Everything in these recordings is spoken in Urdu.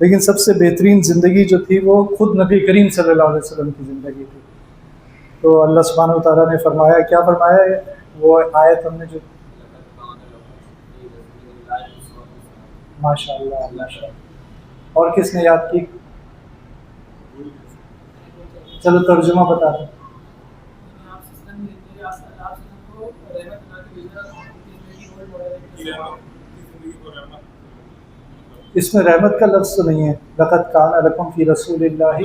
لیکن سب سے بہترین زندگی جو تھی وہ خود نبی کریم صلی اللہ علیہ وسلم کی زندگی تھی. تو اللہ سبحانہ وتعالیٰ نے فرمایا، کیا فرمایا ہے وہ آیت ہم نے جو ماشاء اللہ ماشاء اللہ، اور کس نے یاد کی؟ چلو ترجمہ بتا دیں. اس میں رحمت کا لفظ تو نہیں ہے. لقد کان لکم فی رسول اللہ،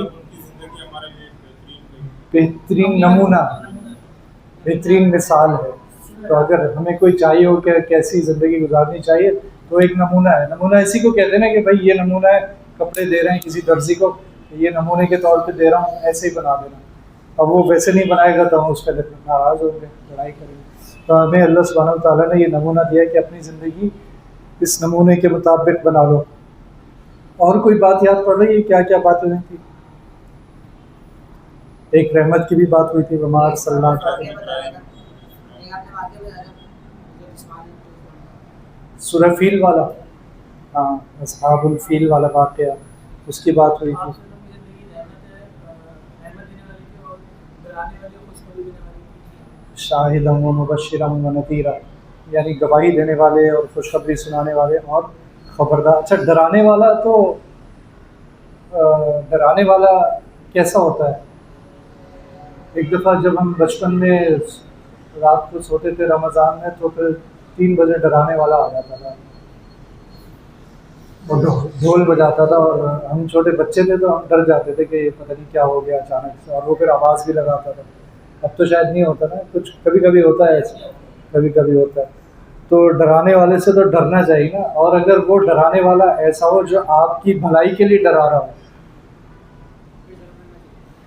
بہترین نمونہ، بہترین مثال ہے. تو اگر ہمیں کوئی چاہیے ہو کہ کیسی زندگی گزارنی چاہیے تو ایک نمونہ ہے. نمونہ اسی کو کہتے ہیں نا کہ بھائی یہ نمونہ ہے، کپڑے دے رہے ہیں کسی درزی کو، یہ نمونے کے طور پہ دے رہا ہوں، ایسے ہی بنا دینا. اب وہ ویسے نہیں بنائے گا تو ہم اس پہ ناراض ہوں گے، لڑائی کریں گے. تو ہمیں اللہ سبحانہ وتعالیٰ نے یہ نمونہ دیا کہ اپنی زندگی اس نمونے کے مطابق بنا لو. اور کوئی بات یاد پڑ رہی ہے؟ کیا کیا باتیں ہوئی تھی؟ ایک رحمت کی بھی بات ہوئی تھی، وما صلی اللہ سورہ فیل والا، ہاں اصحاب الفیل والا واقعہ، اس کی بات ہوئی تھی. شاہدم و مبشرم و نذیرا، یعنی گواہی دینے والے اور خوشخبری سنانے والے اور خبردار. اچھا ڈرانے والا، تو ڈرانے والا کیسا ہوتا ہے؟ ایک دفعہ جب ہم بچپن میں رات کو سوتے تھے رمضان میں، تو پھر 3 بجے ڈرانے والا آ جاتا تھا اور ڈھول بجاتا تھا، اور ہم چھوٹے بچے تھے تو ہم ڈر جاتے تھے کہ یہ پتہ نہیں کیا ہو گیا اچانک سے، اور وہ پھر آواز بھی لگاتا تھا. اب تو شاید نہیں ہوتا نا، کچھ کبھی کبھی ہوتا ہے ایسا، کبھی کبھی ہوتا ہے. تو ڈرانے والے سے تو ڈرنا چاہیے نا. اور اگر وہ ڈرانے والا ایسا ہو جو آپ کی بھلائی کے لیے ڈرا رہا ہو،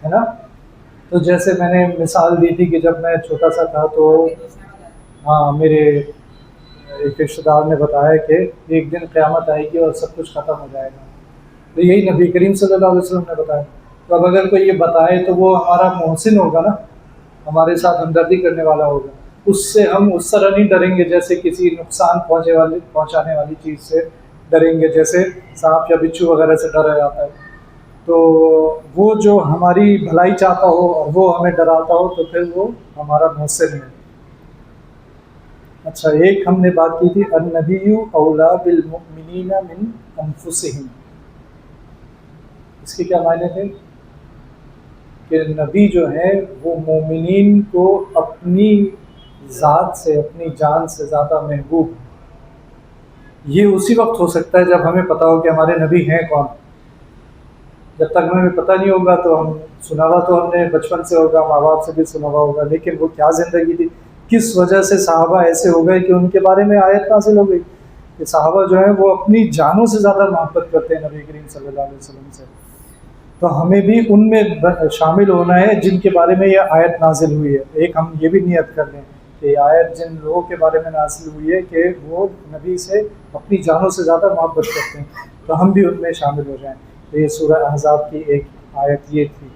ہے نا. تو جیسے میں نے مثال دی تھی کہ جب میں چھوٹا سا تھا تو ہاں میرے ایک رشتے دار نے بتایا کہ ایک دن قیامت آئے گی اور سب کچھ ختم ہو جائے گا. تو یہی نبی کریم صلی اللہ علیہ وسلم نے بتایا. تو اب اگر کوئی یہ بتائے تو وہ ہمارا محسن ہوگا نا، ہمارے ساتھ ہمدردی کرنے والا ہوگا. اس سے ہم اس طرح نہیں ڈریں گے جیسے کسی نقصان پہنچانے والی چیز سے ڈریں گے، جیسے سانپ یا بچھو وغیرہ سے ڈرا جاتا ہے. تو وہ جو ہماری بھلائی چاہتا ہو اور وہ ہمیں ڈراتا ہو تو پھر وہ ہمارا محسن ہے. اچھا ایک ہم نے بات کی تھی النبی اولا بالمؤمنین من انفسہم، اس کے کیا معنی تھے؟ کہ نبی جو ہے وہ مومنین کو اپنی ذات سے، اپنی جان سے زیادہ محبوب. یہ اسی وقت ہو سکتا ہے جب ہمیں پتہ ہو کہ ہمارے نبی ہیں کون. جب تک ہمیں پتہ نہیں ہوگا تو ہم سنا ہوا تو ہم نے بچپن سے ہوگا، ماں باپ سے بھی سنا ہوا ہوگا، لیکن وہ کیا زندگی تھی، کس وجہ سے صحابہ ایسے ہو گئے کہ ان کے بارے میں آیت نازل ہو گئی کہ صحابہ جو ہیں وہ اپنی جانوں سے زیادہ محبت کرتے ہیں نبی کریم صلی اللہ علیہ وسلم سے. تو ہمیں بھی ان میں شامل ہونا ہے جن کے بارے میں یہ آیت نازل ہوئی ہے. ایک ہم یہ بھی نیت کر لیں کہ یہ آیت جن لوگوں کے بارے میں نازل ہوئی ہے کہ وہ نبی سے اپنی جانوں سے زیادہ محبت کرتے ہیں، تو ہم بھی ان میں شامل ہو جائیں. تو یہ سورہ احزاب کی ایک آیت یہ تھی.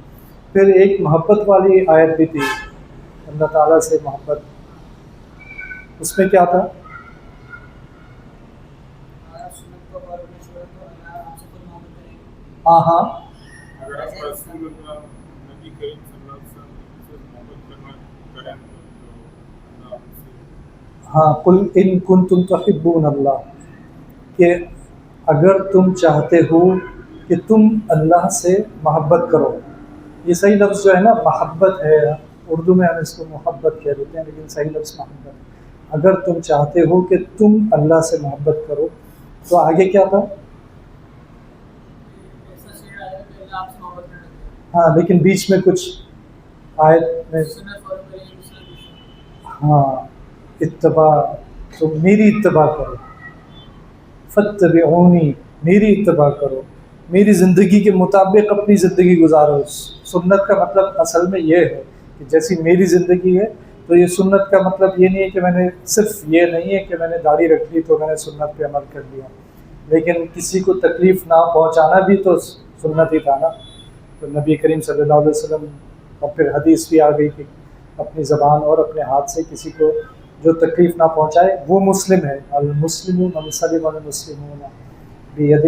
پھر ایک محبت والی آیت بھی تھی، اللہ تعالیٰ سے محبت. اس میں کیا تھا؟ ہاں ہاں ہاں قل ان کنتم تحبون اللہ، کہ اگر تم چاہتے ہو کہ تم اللہ سے محبت کرو. یہ صحیح لفظ جو ہے نا محبت ہے، اردو میں ہم اس کو محبت کہہ دیتے ہیں لیکن صحیح لفظ محبت ہے. اگر تم چاہتے ہو کہ تم اللہ سے محبت کرو تو آگے کیا تھا؟ ہاں لیکن بیچ میں کچھ آیت میں ہاں اتباع، تو میری اتباع کرو، فتبعونی، میری اتباع کرو، میری زندگی کے مطابق اپنی زندگی گزارو. سنت کا مطلب اصل میں یہ ہے کہ جیسی میری زندگی ہے، تو یہ سنت کا مطلب یہ نہیں ہے کہ میں نے صرف یہ نہیں ہے کہ میں نے داڑھی رکھ لی تو میں نے سنت پہ عمل کر لیا، لیکن کسی کو تکلیف نہ پہنچانا بھی تو سنت ہی تھا نا. تو نبی کریم صلی اللہ علیہ وسلم، اور پھر حدیث بھی آ گئی کہ اپنی زبان اور اپنے ہاتھ سے کسی کو جو تکلیف نہ پہنچائے وہ مسلم ہے. المسلم من سلم المسلمون بیدہ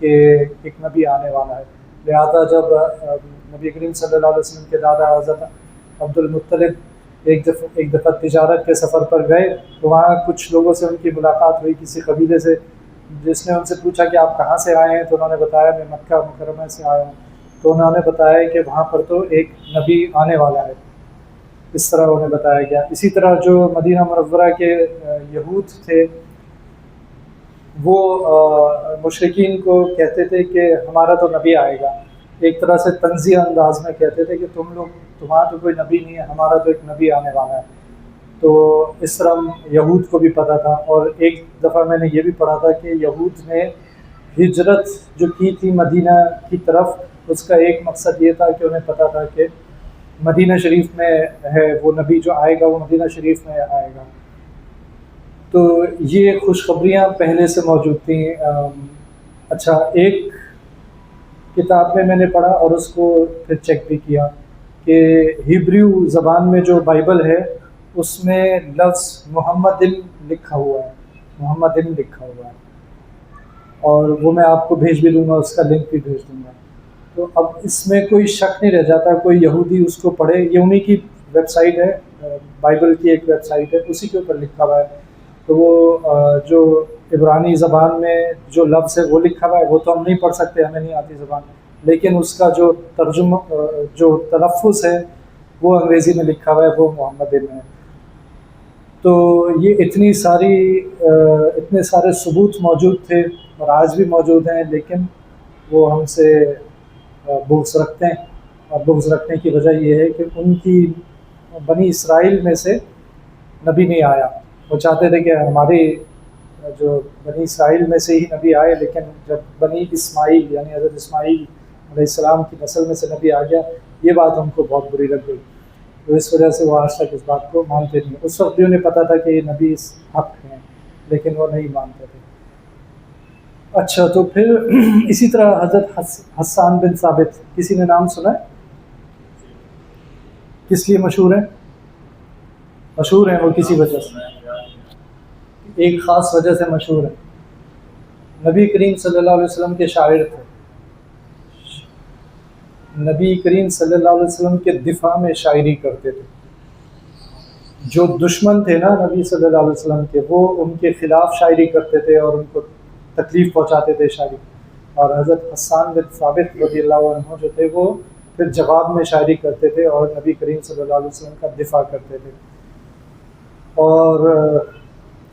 کہ ایک نبی آنے والا ہے. لہذا جب نبی کریم صلی اللہ علیہ وسلم کے دادا حضرت عبد المطلب ایک دفعہ تجارت کے سفر پر گئے تو وہاں کچھ لوگوں سے ان کی ملاقات ہوئی، کسی قبیلے سے، جس نے ان سے پوچھا کہ آپ کہاں سے آئے ہیں، تو انہوں نے بتایا میں مکہ مکرمہ سے آیا ہوں. تو انہوں نے بتایا کہ وہاں پر تو ایک نبی آنے والا ہے. اس طرح انہیں بتایا گیا. اسی طرح جو مدینہ منورہ کے یہود تھے وہ مشرکین کو کہتے تھے کہ ہمارا تو نبی آئے گا، ایک طرح سے طنزیہ انداز میں کہتے تھے کہ تمہارا تو کوئی نبی نہیں ہے، ہمارا تو ایک نبی آنے والا ہے. تو اس طرح یہود کو بھی پتہ تھا. اور ایک دفعہ میں نے یہ بھی پڑھا تھا کہ یہود نے ہجرت جو کی تھی مدینہ کی طرف، اس کا ایک مقصد یہ تھا کہ انہیں پتہ تھا کہ مدینہ شریف میں ہے وہ نبی جو آئے گا، وہ مدینہ شریف میں آئے گا. تو یہ خوشخبریاں پہلے سے موجود تھیں. اچھا، ایک کتاب میں نے پڑھا اور اس کو پھر چیک بھی کیا کہ ہیبریو زبان میں جو بائبل ہے اس میں لفظ محمدن لکھا ہوا ہے، محمدن لکھا ہوا ہے، اور وہ میں آپ کو بھیج بھی دوں گا، اس کا لنک بھی بھیج دوں گا. تو اب اس میں کوئی شک نہیں رہ جاتا، کوئی یہودی اس کو پڑھے. یہ انہی کی ویب سائٹ ہے، بائبل کی ایک ویب سائٹ ہے، اسی کے اوپر لکھا ہوا ہے. تو وہ جو عبرانی زبان میں جو لفظ ہے وہ لکھا ہوا ہے، وہ تو ہم نہیں پڑھ سکتے، ہمیں نہیں آتی زبان، لیکن اس کا جو ترجمہ جو تلفظ ہے وہ انگریزی میں لکھا ہوا ہے، وہ محمدن ہے. تو یہ اتنے سارے ثبوت موجود تھے اور آج بھی موجود ہیں، لیکن وہ ہم سے بغض رکھتے ہیں. اور بغض رکھنے کی وجہ یہ ہے کہ ان کی بنی اسرائیل میں سے نبی نہیں آیا. وہ چاہتے تھے کہ ہماری جو بنی اسرائیل میں سے ہی نبی آئے، لیکن جب بنی اسماعیل یعنی حضرت اسماعیل علیہ السلام کی نسل میں سے نبی آ گیا، یہ بات ہم کو بہت بری لگ گئی. تو اس وجہ سے وہ آج تک اس بات کو مانتے نہیں. اس وقت بھی انہیں پتہ تھا کہ یہ نبی حق ہیں، لیکن وہ نہیں مانتے تھے. اچھا، تو پھر اسی طرح حضرت حسان بن ثابت، کسی نے نام سنا ہے؟ کس لیے مشہور ہیں؟ مشہور ہیں وہ کسی وجہ سے، ایک خاص وجہ سے مشہور ہیں. نبی کریم صلی اللہ علیہ وسلم کے شاعر تھے. نبی کریم صلی اللہ علیہ وسلم کے دفاع میں شاعری کرتے تھے. جو دشمن تھے نا نبی صلی اللہ علیہ وسلم کے، وہ ان کے خلاف شاعری کرتے تھے اور ان کو تکلیف پہنچاتے تھے شاعری. اور حضرت حسان بن ثابت رضی اللہ عنہ جو تھے وہ پھر جواب میں شاعری کرتے تھے اور نبی کریم صلی اللہ علیہ وسلم کا دفاع کرتے تھے. اور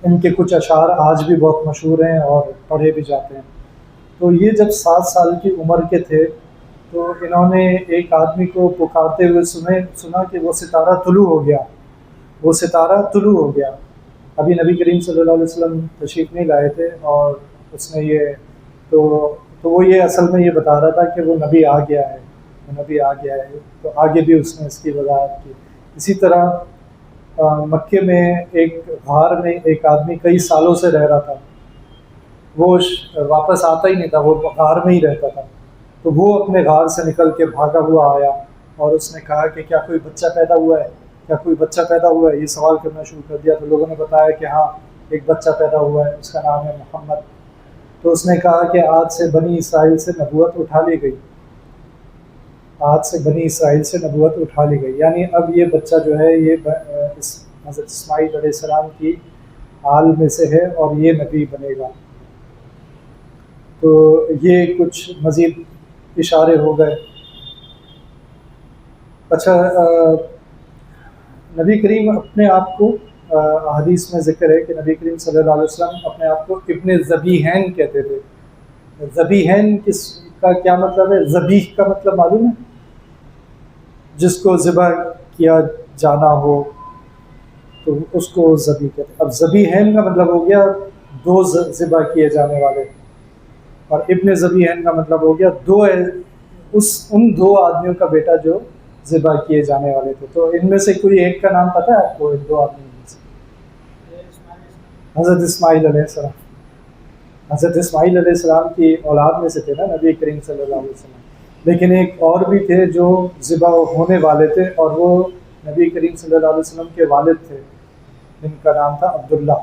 ان کے کچھ اشعار آج بھی بہت مشہور ہیں اور پڑھے بھی جاتے ہیں. تو یہ جب 7 سال کی عمر کے تھے تو انہوں نے ایک آدمی کو پکارتے ہوئے سنا کہ وہ ستارہ طلوع ہو گیا، وہ ستارہ طلوع ہو گیا. ابھی نبی کریم صلی اللہ علیہ وسلم تشریف نہیں لائے تھے، اور اس نے یہ تو وہ یہ اصل میں یہ بتا رہا تھا کہ وہ نبی آ گیا ہے، وہ نبی آ گیا ہے. تو آگے بھی اس نے اس کی وضاحت کی. اسی طرح مکے میں ایک غار میں ایک آدمی کئی سالوں سے رہ رہا تھا، وہ واپس آتا ہی نہیں تھا، وہ غار میں ہی رہتا تھا. تو وہ اپنے غار سے نکل کے بھاگا ہوا آیا اور اس نے کہا کہ کیا کوئی بچہ پیدا ہوا ہے، کیا کوئی بچہ پیدا ہوا ہے؟ یہ سوال کرنا شروع کر دیا. تو لوگوں نے بتایا کہ ہاں ایک بچہ پیدا ہوا ہے، اس کا نام ہے محمد. تو اس نے کہا کہ آج سے بنی اسرائیل سے نبوت اٹھا لی گئی، آج سے بنی اسرائیل سے نبوت اٹھا لی گئی. یعنی اب یہ بچہ جو ہے یہ حضرت اسماعیل علیہ السلام کی آل میں سے ہے اور یہ نبی بنے گا. تو یہ کچھ مزید اشارے ہو گئے. اچھا، نبی کریم اپنے آپ کو حدیث میں ذکر ہے کہ نبی کریم صلی اللہ علیہ وسلم اپنے آپ کو ابن ذبیحین کہتے تھے. ذبیحین کس کا کیا مطلب ہے؟ ذبیح کا مطلب معلوم ہے؟ جس کو ذبح کیا جانا ہو تو اس کو ذبیح کہتے ہیں. اب ذبیحین کا مطلب ہو گیا 2 ذبح کیے جانے والے، اور ابن ذبیحین کا مطلب ہو گیا ان 2 آدمیوں کا بیٹا جو ذبح کیے جانے والے تھے. تو ان میں سے کوئی ایک کا نام پتہ ہے آپ کو؟ 2 آدمیوں میں سے حضرت اسماعیل علیہ السلام. حضرت اسماعیل علیہ السلام کی اولاد میں سے تھے نا نبی کریم صلی اللہ علیہ وسلم. لیکن ایک اور بھی تھے جو ذبح ہونے والے تھے، اور وہ نبی کریم صلی اللہ علیہ وسلم کے والد تھے، جن کا نام تھا عبداللہ.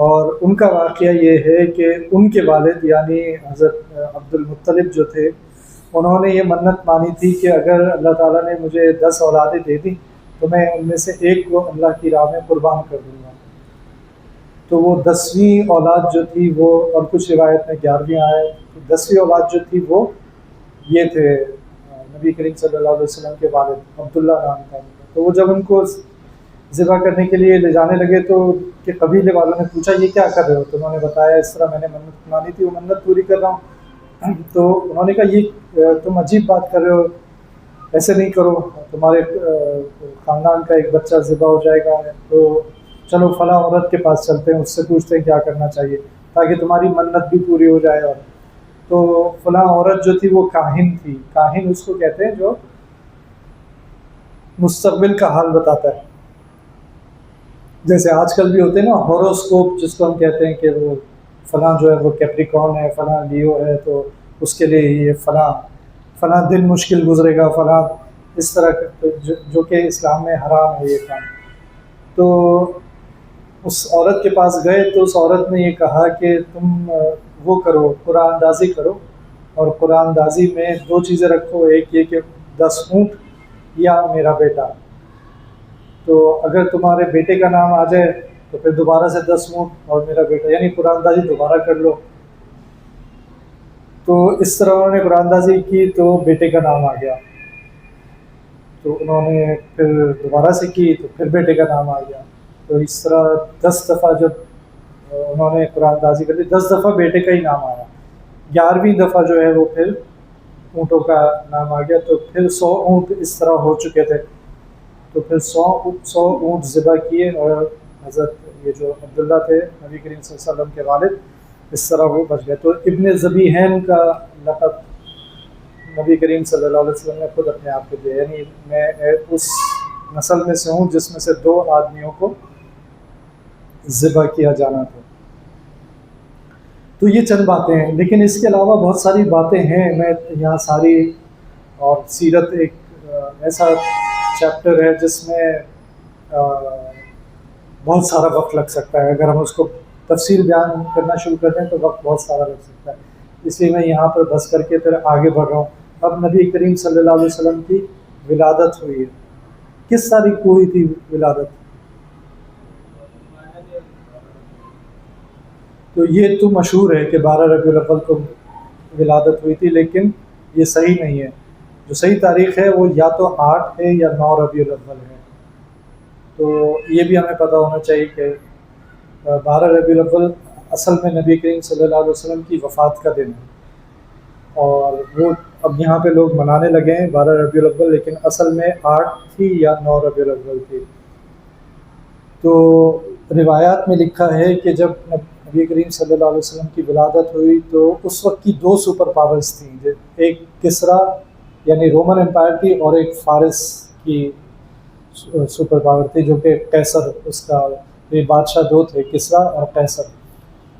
اور ان کا واقعہ یہ ہے کہ ان کے والد یعنی حضرت عبد المطلب جو تھے، انہوں نے یہ منت مانی تھی کہ اگر اللہ تعالیٰ نے مجھے 10 اولادیں دے دی تو میں ان میں سے ایک کو اللہ کی راہ میں قربان کر دوں گا۔ تو وہ 10ویں اولاد جو تھی وہ، اور کچھ روایت میں 11ویں آئے، 10ویں اولاد جو تھی وہ یہ تھے نبی کریم صلی اللہ علیہ وسلم کے والد، عبداللہ نام تھا۔ تو وہ جب ان کو ذبح کرنے کے لیے لے جانے لگے تو کہ قبیلے والوں نے پوچھا یہ کیا کر رہے ہو؟ تو انہوں نے بتایا اس طرح میں نے منت مانی تھی، وہ منت پوری کر رہا ہوں۔ تو انہوں نے کہا یہ تم عجیب بات کر رہے ہو، ایسے نہیں کرو، تمہارے خاندان کا ایک بچہ ذبح ہو جائے گا، تو چلو فلاں عورت کے پاس چلتے ہیں، اس سے پوچھتے ہیں کیا کرنا چاہیے تاکہ تمہاری منت بھی پوری ہو جائے۔ اور تو فلاں عورت جو تھی وہ کاہن تھی، کاہن اس کو کہتے ہیں جو مستقبل کا حال بتاتا ہے، جیسے آج کل بھی ہوتے ہیں نا ہوروسکوپ جس کو ہم کہتے ہیں کہ وہ فلاں جو ہے وہ کیپریکون ہے، فلاں لیو ہے، تو اس کے لیے یہ فلاں دن مشکل گزرے گا، فلاں اس طرح جو کہ اسلام میں حرام ہے یہ کام۔ تو اس عورت کے پاس گئے تو اس عورت نے یہ کہا کہ تم وہ کرو، قرآن اندازی کرو، اور قرآن اندازی میں 2 چیزیں رکھو، ایک یہ کہ 10 اونٹ یا میرا بیٹا، تو اگر تمہارے بیٹے کا نام آ جائے تو پھر دوبارہ سے 10 اونٹ اور میرا بیٹا، یعنی قرآن اندازی دوبارہ کر لو۔ تو اس طرح انہوں نے قرآن اندازی کی تو بیٹے کا نام آ گیا، تو انہوں نے پھر دوبارہ سے کی تو پھر بیٹے کا نام آ گیا۔ تو اس طرح 10 دفعہ جب انہوں نے قرآن اندازی کر لی، 10 دفعہ بیٹے کا ہی نام آیا، 11ویں دفعہ جو ہے وہ پھر اونٹوں کا نام آ گیا، تو پھر 100 اونٹ اس طرح ہو چکے تھے۔ تو پھر 100 اونٹ ذبح کیے، اور حضرت یہ جو عبداللہ تھے نبی کریم صلی اللہ علیہ وسلم کے والد، اس طرح وہ بچ گئے۔ تو ابن ذبیحین کا لقب نبی کریم صلی اللہ علیہ وسلم نے خود اپنے آپ کو دیا، یعنی میں اس نسل میں سے ہوں جس میں سے 2 آدمیوں کو ذبح کیا جانا تھا۔ تو یہ چند باتیں ہیں، لیکن اس کے علاوہ بہت ساری باتیں ہیں، میں یہاں ساری، اور سیرت ایک ایسا چیپٹر ہے جس میں بہت سارا وقت لگ سکتا ہے، اگر ہم اس کو تفصیل بیان کرنا شروع کر دیں تو وقت بہت سارا لگ سکتا ہے، اس لیے میں یہاں پر بس کر کے پھر آگے بڑھ رہا ہوں۔ اب نبی کریم صلی اللہ علیہ وسلم کی ولادت ہوئی ہے، کس تاریخ کو ہوئی تھی ولادت؟ تو یہ تو مشہور ہے کہ 12 ربیع الاول کو ولادت ہوئی تھی، لیکن یہ صحیح نہیں ہے، جو صحیح تاریخ ہے وہ یا تو 8 ہے یا 9 ربیع الاول ہے۔ تو یہ بھی ہمیں پتہ ہونا چاہیے کہ 12 ربیع الاول اصل میں نبی کریم صلی اللہ علیہ وسلم کی وفات کا دن ہے، اور وہ اب یہاں پہ لوگ منانے لگے ہیں 12 ربیع الاول، لیکن اصل میں 8 تھی یا 9 ربیع الاول تھی۔ تو روایات میں لکھا ہے کہ جب نبی کریم صلی اللہ علیہ وسلم کی ولادت ہوئی تو اس وقت کی 2 سپر پاورز تھیں، ایک کسرا یعنی رومن امپائر تھی، اور ایک فارس کی سپر پاور تھی جو کہ قیصر، اس کا یہ بادشاہ 2 تھے، کسرا اور قیصر۔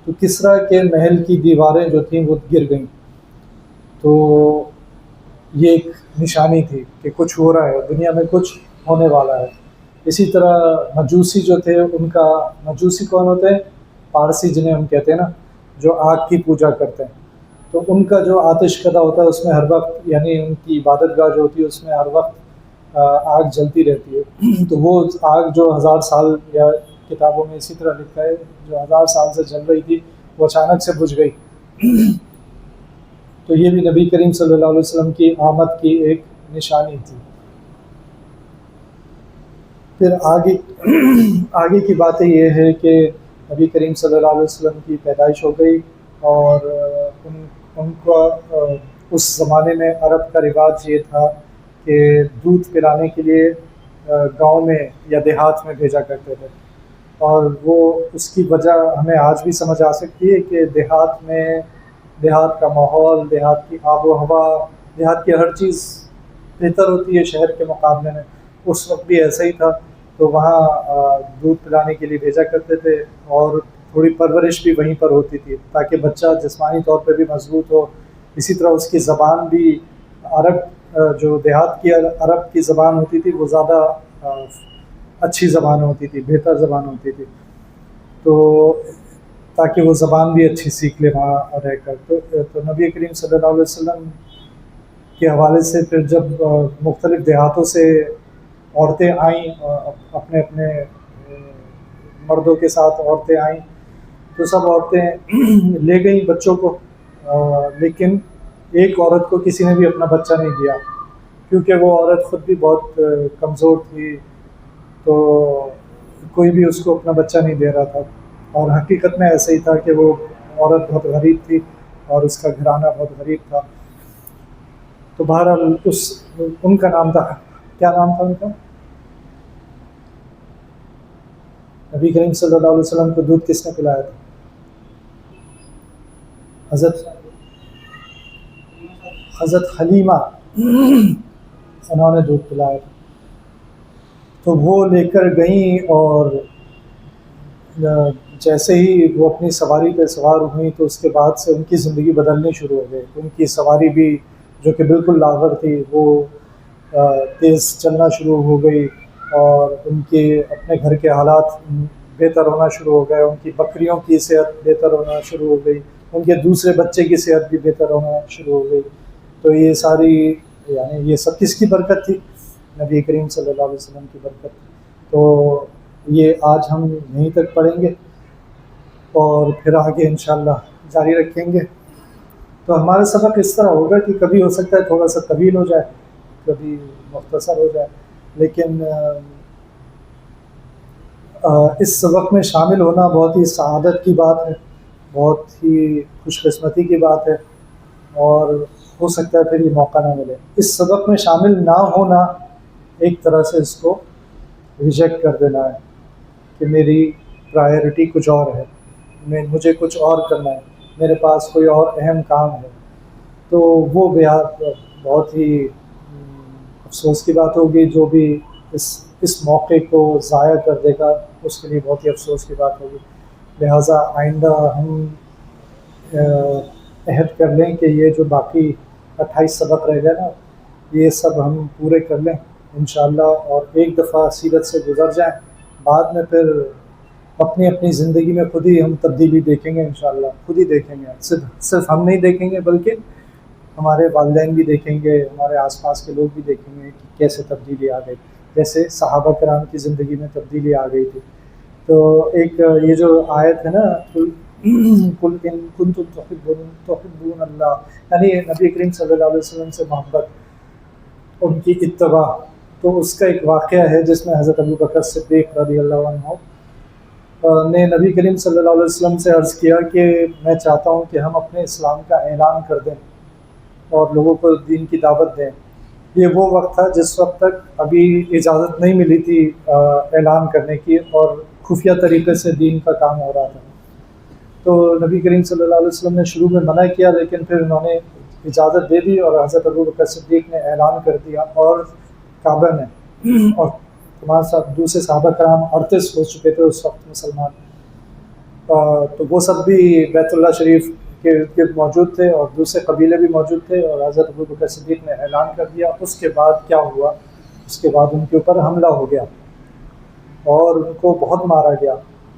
تو کسرا کے محل کی دیواریں جو تھیں وہ گر گئیں، تو یہ ایک نشانی تھی کہ کچھ ہو رہا ہے دنیا میں، کچھ ہونے والا ہے۔ اسی طرح مجوسی جو تھے، ان کا، مجوسی کون ہوتے ہیں؟ پارسی جنہیں ہم کہتے ہیں نا، جو آگ کی پوجا کرتے ہیں، تو ان کا جو آتش کدہ ہوتا ہے اس میں ہر وقت، یعنی ان کی عبادت گاہ جو ہوتی ہے اس میں ہر وقت آگ جلتی رہتی ہے، تو وہ آگ جو 1000 سال، یا کتابوں میں اسی طرح لکھا ہے، جو 1000 سال سے جل رہی تھی وہ اچانک سے بجھ گئی۔ تو یہ بھی نبی کریم صلی اللہ علیہ وسلم کی آمد کی ایک نشانی تھی۔ پھر آگے کی باتیں یہ ہے کہ نبی کریم صلی اللہ علیہ وسلم کی پیدائش ہو گئی، اور ان کو اس زمانے میں عرب کا رواج یہ تھا کہ دودھ پلانے کے لیے گاؤں میں یا دیہات میں بھیجا کرتے تھے، اور وہ اس کی وجہ ہمیں آج بھی سمجھ آ سکتی ہے کہ دیہات میں، دیہات کا ماحول، دیہات کی آب و ہوا، دیہات کی ہر چیز بہتر ہوتی ہے شہر کے مقابلے میں، اس وقت بھی ایسا ہی تھا۔ تو وہاں دودھ پلانے کے لیے بھیجا کرتے تھے، اور تھوڑی پرورش بھی وہیں پر ہوتی تھی تاکہ بچہ جسمانی طور پہ بھی مضبوط ہو، اسی طرح اس کی زبان بھی، عرب جو دیہات کی عرب کی زبان ہوتی تھی وہ زیادہ اچھی زبان ہوتی تھی، بہتر زبان ہوتی تھی۔ تو تاکہ وہ زبان بھی اچھی سیکھ لے وہاں رہ کر. تو نبی کریم صلی اللہ علیہ وسلم کے حوالے سے پھر جب مختلف دیہاتوں سے عورتیں آئیں، اپنے اپنے مردوں کے ساتھ عورتیں آئیں، تو سب عورتیں لے گئیں بچوں کو، لیکن ایک عورت کو کسی نے بھی اپنا بچہ نہیں دیا، کیونکہ وہ عورت خود بھی بہت کمزور تھی، تو کوئی بھی اس کو اپنا بچہ نہیں دے رہا تھا. اور حقیقت میں ایسا ہی تھا کہ وہ عورت بہت غریب تھی اور اس کا گھرانہ بہت غریب تھا. تو بہرحال ان کا نام تھا، کیا نام تھا ان کا؟ نبی کریم صلی اللہ علیہ وسلم کو دودھ کس نے پلایا تھا؟ حضرت حلیمہ انہوں نے دودھ پلایا تھا. تو وہ لے کر گئیں، اور جیسے ہی وہ اپنی سواری پہ سوار ہوئیں تو اس کے بعد سے ان کی زندگی بدلنی شروع ہو گئی. ان کی سواری بھی جو کہ بالکل لاغر تھی وہ تیز چلنا شروع ہو گئی، اور ان کے اپنے گھر کے حالات بہتر ہونا شروع ہو گئے. ان کی بکریوں کی صحت بہتر ہونا شروع ہو گئی، ان کے دوسرے بچے کی صحت بھی بہتر ہونا شروع ہو گئی. تو یہ ساری یہ سب کس کی برکت تھی؟ نبی کریم صلی اللہ علیہ وسلم کی برکت تھی. تو یہ آج ہم یہیں تک پڑھیں گے اور پھر آگے انشاءاللہ جاری رکھیں گے. تو ہمارا سبق اس طرح ہوگا کہ کبھی ہو سکتا ہے تھوڑا سا طویل ہو جائے، کبھی مختصر ہو جائے، لیکن اس سبق میں شامل ہونا بہت ہی سعادت کی بات ہے، بہت ہی خوش قسمتی کی بات ہے، اور ہو سکتا ہے پھر یہ موقع نہ ملے. اس سبق میں شامل نہ ہونا ایک طرح سے اس کو ریجیکٹ کر دینا ہے کہ میری پرائیورٹی کچھ اور ہے، مجھے کچھ اور کرنا ہے، میرے پاس کوئی اور اہم کام ہے. تو وہ بہت ہی افسوس کی بات ہوگی. جو بھی اس موقع کو ضائع کر دے گا اس کے لیے بہت ہی افسوس کی بات ہوگی. لہٰذا آئندہ ہم عہد کر لیں کہ یہ جو باقی 28 سبق رہ گئے نا، یہ سب ہم پورے کر لیں انشاءاللہ، اور ایک دفعہ سیرت سے گزر جائیں. بعد میں پھر اپنی اپنی زندگی میں خود ہی ہم تبدیلی دیکھیں گے انشاءاللہ، خود ہی دیکھیں گے. صرف ہم نہیں دیکھیں گے بلکہ ہمارے والدین بھی دیکھیں گے، ہمارے آس پاس کے لوگ بھی دیکھیں گے کہ کیسے تبدیلی آ گئی، جیسے صحابہ کرام کی زندگی میں تبدیلی آ گئی تھی. تو ایک یہ جو آیت ہے نا، قل ان کنتم تحبون اللہ، یعنی نبی کریم صلی اللہ علیہ وسلم سے محبت، ان کی اتباع. تو اس کا ایک واقعہ ہے جس میں حضرت ابو بکر صدیق رضی اللہ عنہ نے نبی کریم صلی اللہ علیہ وسلم سے عرض کیا کہ میں چاہتا ہوں کہ ہم اپنے اسلام کا اعلان کر دیں اور لوگوں کو دین کی دعوت دیں. یہ وہ وقت تھا جس وقت تک ابھی اجازت نہیں ملی تھی اعلان کرنے کی، اور خفیہ طریقے سے دین کا کام ہو رہا تھا. تو نبی کریم صلی اللہ علیہ وسلم نے شروع میں منع کیا، لیکن پھر انہوں نے اجازت دے دی، اور حضرت ابو بکر صدیق نے اعلان کر دیا، اور کعبہ نے اور تمہارے ساتھ دوسرے صحابہ کرام 38 ہو چکے تھے اس وقت مسلمان، تو وہ سب بھی بیت اللہ شریف کے ارد گرد موجود تھے، اور دوسرے قبیلے بھی موجود تھے، اور حضرت ابو بکر صدیق نے اعلان کر دیا. اس کے بعد کیا ہوا؟ اس کے بعد ان کے اوپر حملہ ہو گیا اور ان کو بہت مارا گیا.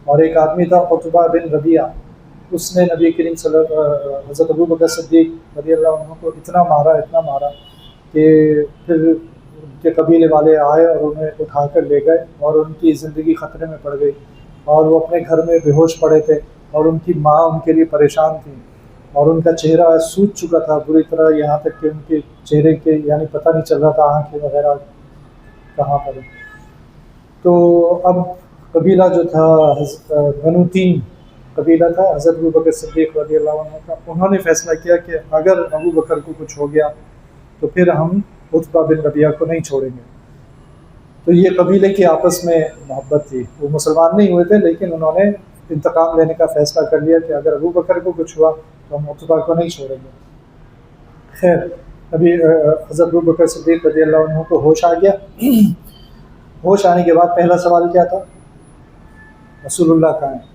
اور ایک آدمی تھا عتبہ بن ربیعہ، اس نے نبی کریم حضرت ابو بکر صدیق رضی اللہ عنہ کو اتنا مارا کہ پھر ان کے قبیلے والے آئے اور انہیں اٹھا کر لے گئے، اور ان کی زندگی خطرے میں پڑ گئی، اور وہ اپنے گھر میں بے ہوش پڑے تھے، اور ان کی ماں ان کے لیے پریشان تھی، اور ان کا چہرہ سوج چکا تھا بری طرح، یہاں تک کہ ان کے چہرے کے یعنی پتہ نہیں چل رہا تھا آنکھیں وغیرہ کہاں پر. تو اب قبیلہ جو تھا بنو تیم قبیلہ تھا حضرت ابو بکر صدیق رضی اللہ عنہ کا، انہوں نے فیصلہ کیا کہ اگر ابو بکر کو کچھ ہو گیا تو پھر ہم عتبہ بن ربیعہ کو نہیں چھوڑیں گے. تو یہ قبیلے کی آپس میں محبت تھی، وہ مسلمان نہیں ہوئے تھے، لیکن انہوں نے انتقام لینے کا فیصلہ کر لیا کہ اگر ابو بکر کو کچھ ہوا تو ہم عتبہ کو نہیں چھوڑیں گے. خیر، ابھی حضرت ابو بکر صدیق رضی اللہ عنہ کو ہوش آ گیا. ہوش آنے کے بعد پہلا سوال کیا تھا؟ رسول اللہ کہاں ہیں،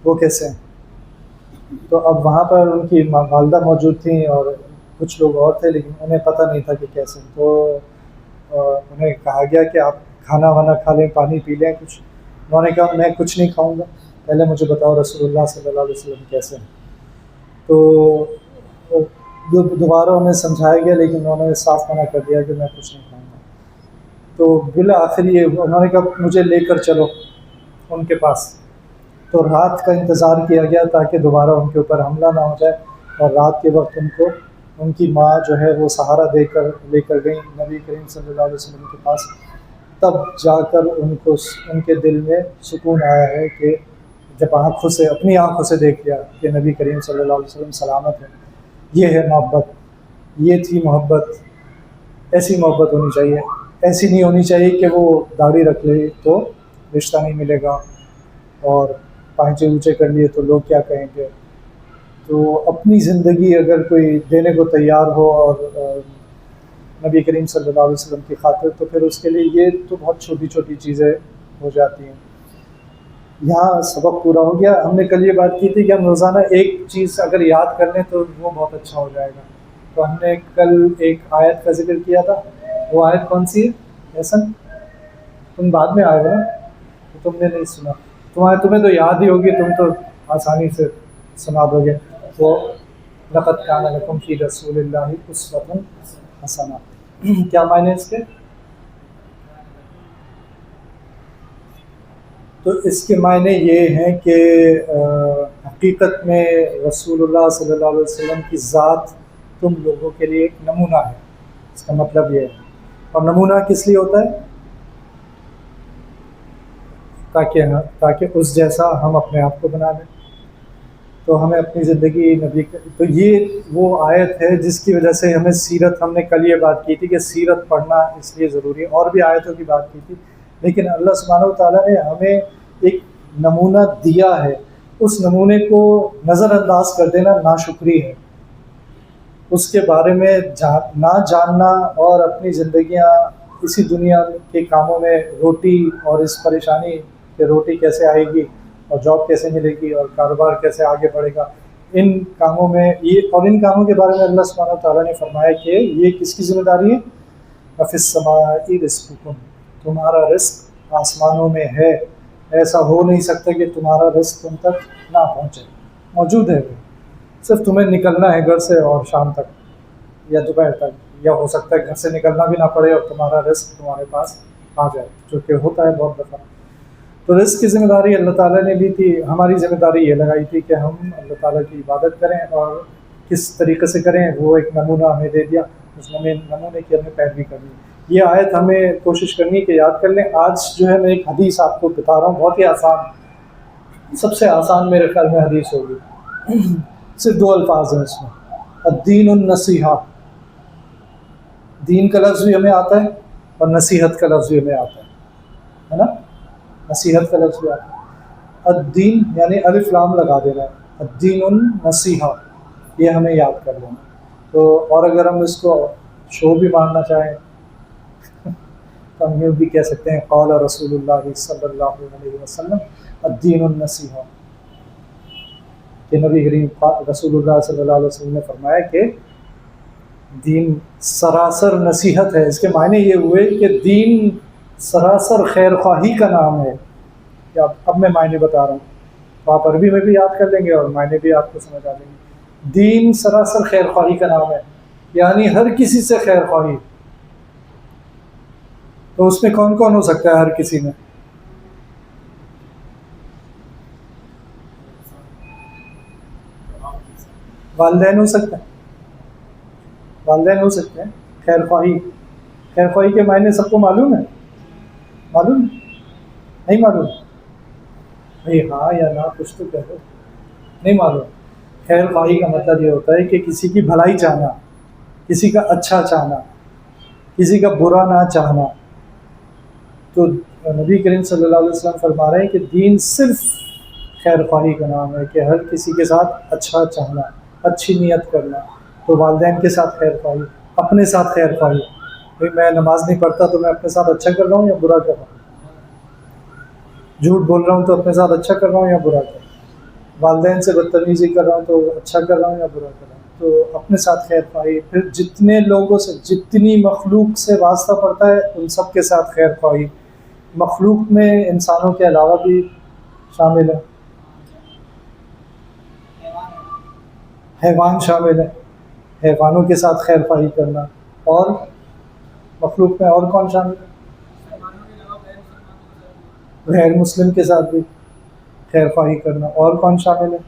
وہ کیسے ہیں؟ تو اب وہاں پر ان کی والدہ موجود تھیں اور کچھ لوگ اور تھے، لیکن انہیں پتہ نہیں تھا کہ کیسے. تو انہیں کہا گیا کہ آپ کھانا وانا کھا لیں، پانی پی لیں کچھ. انہوں نے کہا میں کچھ نہیں کھاؤں گا. پہلے مجھے بتاؤ رسول اللہ صلی اللہ علیہ وسلم کیسے ہیں. تو دوبارہ انہیں سمجھایا گیا لیکن انہوں نے صاف منع کر دیا کہ میں کچھ نہیں کھاؤں گا. تو بالآخر یہ انہوں نے کہا مجھے لے کر چلو ان کے پاس. تو رات کا انتظار کیا گیا تاکہ دوبارہ ان کے اوپر حملہ نہ ہو جائے، اور رات کے وقت ان کی ماں جو ہے وہ سہارا لے کر گئیں نبی کریم صلی اللہ علیہ وسلم کے پاس. تب جا کر ان کے دل میں سکون آیا ہے کہ جب اپنی آنکھوں سے دیکھ لیا کہ نبی کریم صلی اللہ علیہ وسلم سلامت ہے. یہ ہے محبت، یہ تھی محبت. ایسی محبت ہونی چاہیے. ایسی نہیں ہونی چاہیے کہ وہ داڑھی رکھ لے تو رشتہ نہیں ملے گا، اور پانچے اونچے کر لیے تو لوگ کیا کہیں گے. تو اپنی زندگی اگر کوئی دینے کو تیار ہو اور نبی کریم صلی اللہ علیہ وسلم کی خاطر، تو پھر اس کے لیے یہ تو بہت چھوٹی چھوٹی چیزیں ہو جاتی ہیں. یہاں سبق پورا ہو گیا. ہم نے کل یہ بات کی تھی کہ ہم روزانہ ایک چیز اگر یاد کر لیں تو وہ بہت اچھا ہو جائے گا. تو ہم نے کل ایک آیت کا ذکر کیا تھا. وہ آیت کون سی ہے احسن؟ تم بعد میں آئے ہو نا، تو تم نے نہیں سنا. تمہیں تو یاد ہی ہوگی، تم تو آسانی سے سنا دو گے. وہ لقد کان لکم فی رسول اللہ اسوۃ حسنہ. کیا معنی اس کے؟ تو اس کے معنی یہ ہیں کہ حقیقت میں رسول اللہ صلی اللہ علیہ وسلم کی ذات تم لوگوں کے لیے ایک نمونہ ہے. اس کا مطلب یہ ہے. اور نمونہ کس لیے ہوتا ہے؟ تاکہ اس جیسا ہم اپنے آپ کو بنا لیں. تو ہمیں اپنی زندگی تو یہ وہ آیت ہے جس کی وجہ سے ہمیں سیرت، ہم نے کل یہ بات کی تھی کہ سیرت پڑھنا اس لیے ضروری ہے. اور بھی آیتوں کی بات کی تھی، لیکن اللہ سبحانہ و تعالیٰ نے ہمیں ایک نمونہ دیا ہے. اس نمونے کو نظر انداز کر دینا ناشکری ہے. اس کے بارے میں نہ جاننا اور اپنی زندگیاں اسی دنیا کے کاموں میں روٹی اور اس پریشانی کہ روٹی کیسے آئے گی اور جاب کیسے ملے گی اور کاروبار کیسے آگے بڑھے گا، ان کاموں کے بارے میں اللہ سبحانہ تعالیٰ نے فرمایا کہ یہ کس کی ذمہ داری ہے؟ وَفِي السَّمَاءِ رِزْقُكُمْ. تمہارا رزق آسمانوں میں ہے. ایسا ہو نہیں سکتا کہ تمہارا رزق تم تک نہ پہنچے. موجود ہے. صرف تمہیں نکلنا ہے گھر سے اور شام تک یا دوپہر تک، یا ہو سکتا ہے گھر سے نکلنا بھی نہ پڑے اور تمہارا رزق تمہارے پاس آ جائے، جو کہ ہوتا ہے بہت دفعہ. تو رزق کی ذمہ داری اللہ تعالیٰ نے لی تھی. ہماری ذمہ داری یہ لگائی تھی کہ ہم اللہ تعالیٰ کی عبادت کریں، اور کس طریقے سے کریں وہ ایک نمونہ ہمیں دے دیا. اس نمونے کی ہمیں پیروی کرنی. یہ آیت ہمیں کوشش کرنی کہ یاد کر لیں. آج جو ہے میں ایک حدیث آپ کو بتا رہا ہوں، بہت ہی آسان، سب سے آسان میرے خیال میں حدیث ہوگی. صرف 2 الفاظ ہیں اس میں. الدین النصیحہ. دین کا لفظ بھی ہمیں آتا ہے اور نصیحت کا لفظ بھی ہمیں آتا ہے نا. نصیحت کا لفظ بھی آتا ہے. الدین یعنی الف لام لگا دینا ہے. الدین النصیحہ، یہ ہمیں یاد کر لینا. تو اور اگر ہم اس کو شو بھی ماننا چاہیں تو ہم یہ بھی کہہ سکتے ہیں قول رسول اللہ صلی اللہ علیہ وسلم الدین النصیحہ، کہ نبی کریم رسول اللہ صلی اللہ علیہ وسلم نے فرمایا کہ دین سراسر نصیحت ہے. اس کے معنی یہ ہوئے کہ دین سراسر خیر خواہی کا نام ہے. اب میں معنی بتا رہا ہوں تو آپ عربی میں بھی یاد کر لیں گے اور معنی بھی آپ کو سمجھ آ جائیں گے. دین سراسر خیر خواہی کا نام ہے، یعنی ہر کسی سے خیر خواہی. تو اس میں کون کون ہو سکتا ہے؟ ہر کسی میں والدین ہو سکتے ہیں، والدین ہو سکتے ہیں. خیر خواہی، خیر خواہی کے معنی سب کو معلوم ہے؟ معلوم نہیں؟ معلوم بھائی ہاں یا نہ کچھ تو کہہ دو. نہیں معلوم. خیر خواہی کا مطلب یہ ہوتا ہے کہ کسی کی بھلائی چاہنا، کسی کا اچھا چاہنا، کسی کا برا نہ چاہنا. تو نبی کریم صلی اللہ علیہ وسلم فرما رہے ہیں کہ دین صرف خیر خواہی کا نام ہے، کہ ہر کسی کے ساتھ اچھا چاہنا، اچھی نیت کرنا. تو والدین کے ساتھ خیر خواہی، اپنے ساتھ خیر خواہی. بھائی میں نماز نہیں پڑھتا تو میں اپنے ساتھ اچھا کر رہا ہوں یا برا کر رہا ہوں؟ جھوٹ بول رہا ہوں تو اپنے ساتھ اچھا کر رہا ہوں یا برا کر رہا ہوں؟ والدین سے بدتمیزی کر رہا ہوں تو اچھا کر رہا ہوں یا برا کر رہا ہوں؟ تو اپنے ساتھ خیر خواہی. پھر جتنے لوگوں سے، جتنی مخلوق سے واسطہ پڑتا ہے ان سب کے ساتھ خیر خواہی. مخلوق میں انسانوں کے علاوہ بھی شامل ہے. حیوان شامل ہے، حیوانوں کے ساتھ خیر خواہی کرنا، اور مخلوق میں اور کون شامل ہے؟ غیر مسلم کے ساتھ بھی خیر خواہی کرنا، اور کون شامل ہے؟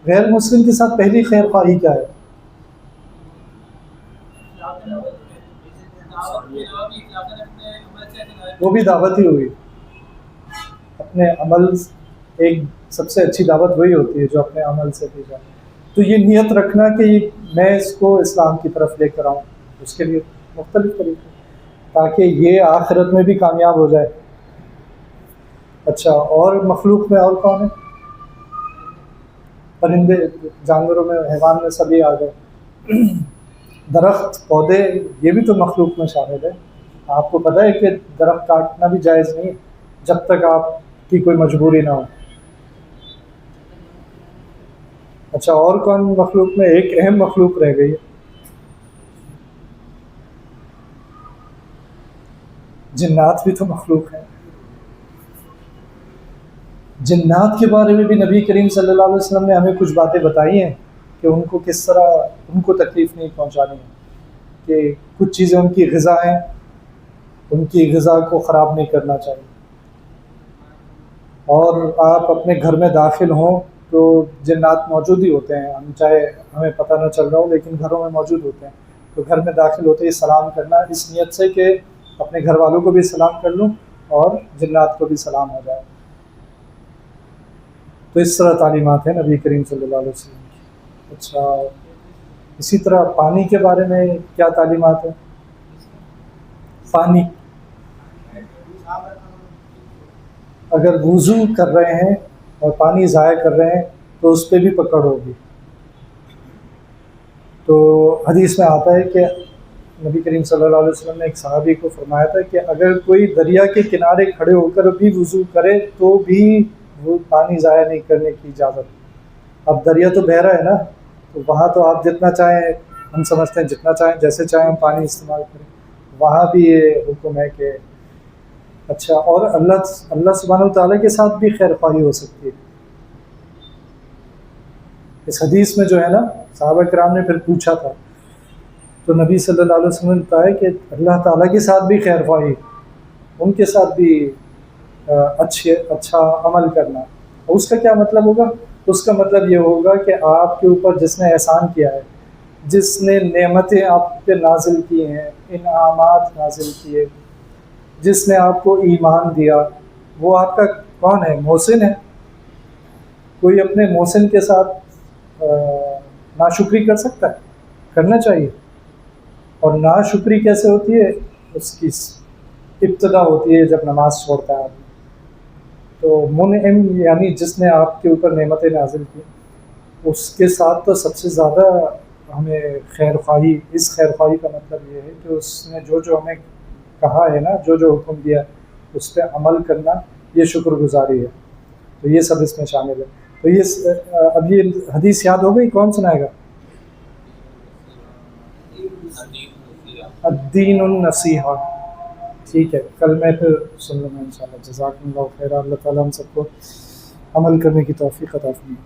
غیر مسلم کے ساتھ پہلی خیر خواہی کیا ہے؟ وہ بھی دعوت ہی ہوئی، اپنے عمل، ایک سب سے اچھی دعوت وہی ہوتی ہے جو اپنے عمل سے دی جائے. تو یہ نیت رکھنا کہ میں اس کو اسلام کی طرف لے کر آؤں، اس کے لیے مختلف طریقے تاکہ یہ آخرت میں بھی کامیاب ہو جائے. اچھا، اور مخلوق میں اور کون ہے؟ پرندے، جانوروں میں، حیوان میں سبھی آ گئے. درخت، پودے، یہ بھی تو مخلوق میں شامل ہے. آپ کو پتہ ہے کہ درخت کاٹنا بھی جائز نہیں جب تک آپ کی کوئی مجبوری نہ ہو. اچھا، اور کون مخلوق میں؟ ایک اہم مخلوق رہ گئی ہے، جنات بھی تو مخلوق ہیں. جنات کے بارے میں بھی نبی کریم صلی اللہ علیہ وسلم نے ہمیں کچھ باتیں بتائی ہیں کہ ان کو کس طرح ان کو تکلیف نہیں پہنچانی ہے، کہ کچھ چیزیں ان کی غذا ہیں، ان کی غذا کو خراب نہیں کرنا چاہیے. اور آپ اپنے گھر میں داخل ہوں تو جنات موجود ہی ہوتے ہیں، ہم چاہے ہمیں پتہ نہ چل رہا ہو لیکن گھروں میں موجود ہوتے ہیں. تو گھر میں داخل ہوتے ہی سلام کرنا، اس نیت سے کہ اپنے گھر والوں کو بھی سلام کر لوں اور جنات کو بھی سلام ہو جائے. تو اس طرح تعلیمات ہیں نبی کریم صلی اللہ علیہ وسلم کی. اچھا، اسی طرح پانی کے بارے میں کیا تعلیمات ہیں؟ پانی، اگر وضو کر رہے ہیں اور پانی ضائع کر رہے ہیں تو اس پہ بھی پکڑ ہوگی. تو حدیث میں آتا ہے کہ نبی کریم صلی اللہ علیہ وسلم نے ایک صحابی کو فرمایا تھا کہ اگر کوئی دریا کے کنارے کھڑے ہو کر بھی وضو کرے تو بھی وہ پانی ضائع نہیں کرنے کی اجازت. اب دریا تو بہہ رہا ہے نا، تو وہاں تو آپ جتنا چاہیں، ہم سمجھتے ہیں جتنا چاہیں جیسے چاہیں ہم پانی استعمال کریں، وہاں بھی یہ حکم ہے کہ اچھا. اور اللہ سبحانہ وتعالیٰ کے ساتھ بھی خیر خواہی ہو سکتی ہے. اس حدیث میں جو ہے نا، صحابہ کرام نے پھر پوچھا تھا تو نبی صلی اللہ علیہ وسلم نے بتایا کہ اللہ تعالیٰ کے ساتھ بھی خیر خواہی، ان کے ساتھ بھی اچھا عمل کرنا. اور اس کا کیا مطلب ہوگا؟ اس کا مطلب یہ ہوگا کہ آپ کے اوپر جس نے احسان کیا ہے، جس نے نعمتیں آپ پہ نازل کی ہیں، انعامات نازل کیے، جس نے آپ کو ایمان دیا، وہ آپ کا کون ہے؟ محسن ہے. کوئی اپنے محسن کے ساتھ ناشکری کر سکتا ہے؟ کرنا چاہیے. اور ناشکری کیسے ہوتی ہے؟ اس کی ابتدا ہوتی ہے جب نماز چھوڑتا ہے آدمی. تو منعم یعنی جس نے آپ کے اوپر نعمتیں نازل کی، اس کے ساتھ تو سب سے زیادہ ہمیں خیر خواہی، اس خیر خواہی کا مطلب یہ ہے کہ اس نے جو ہمیں کہا ہے نا، جو حکم دیا اس پہ عمل کرنا، یہ شکر گزاری ہے. تو یہ سب اس میں شامل ہے. تو اب یہ حدیث یاد ہو گئی؟ کون سنائے گا؟ الدین النصیحہ. ٹھیک ہے، کل میں پھر سن لوں گا انشاءاللہ. جزاکم اللہ خیر. اللہ تعالیٰ ہم سب کو عمل کرنے کی توفیق عطا فرمائے.